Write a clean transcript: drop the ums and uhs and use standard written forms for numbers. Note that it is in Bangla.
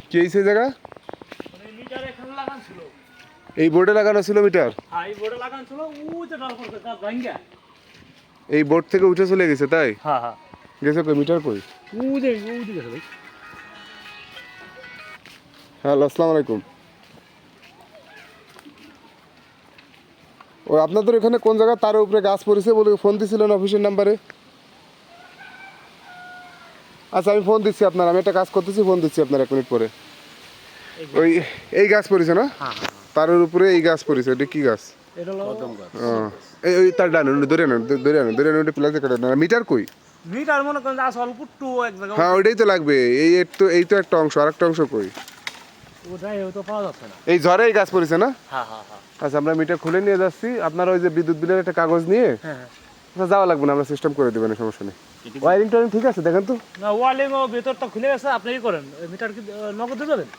কি হয়েছে জায়গা? মিটার এখানে লাগানো ছিল। এই বোর্ডে লাগানো ছিল মিটার? হ্যাঁ, এই বোর্ডে লাগানো ছিল, ওই যে ডাল করতে গাছ ভাঙ্গা। এই বোর্ড থেকে উঠে চলে গেছে তাই? হ্যাঁ হ্যাঁ, গেছে কই মিটার কই? ওই যে গেছে ভাই। হ্যালো, আসসালামু আলাইকুম। ওই আপনাদের এখানে কোন জায়গায় তার উপরে গাছ পড়েছে বলে ফোন দিছিলেন অফিসের নাম্বারে? আচ্ছা আমি ফোন দিচ্ছি আপনার, আমি একটা কাজ করতেছি, ফোন দিচ্ছি আপনার 1 মিনিট পরে। ওই এই গাছ পড়েছে না? হ্যাঁ হ্যাঁ, তারের উপরে এই গাছ পড়েছে, এটা কি গাছ? এটা হলো কদম গাছ। এই ওই তার ডান ধরে নেন, ধরে নেন, ধরে নেন, ওটা প্লাস্টিক কাটা না। মিটার কই? মিটার মনে করেন আস অল্প একটু এক জায়গায়। হ্যাঁ ওইটাই তো লাগবে, এই তো একটা অংশ, আর একটা অংশ কই? ওটাই হয়তো পাওয়া যাচ্ছে না। এই ঝড়ে এই গাছ পড়েছে না? হ্যাঁ হ্যাঁ হ্যাঁ আচ্ছা আমরা মিটার খুলে নিয়ে যাচ্ছি, আপনার ওই যে বিদ্যুৎ বিলের একটা কাগজ নিয়ে হ্যাঁ। আচ্ছা, যাওয়া লাগবে না, আমরা সিস্টেম করে দেবেন, সমস্যা নেই। ওয়ারিং টোয়ারিং ঠিক আছে দেখেন তো। না, ওয়ালিং ও ভেতরটা খুলে গেছে, আপনি কি করেন, মিটার কি নগদ দিয়ে যাবেন?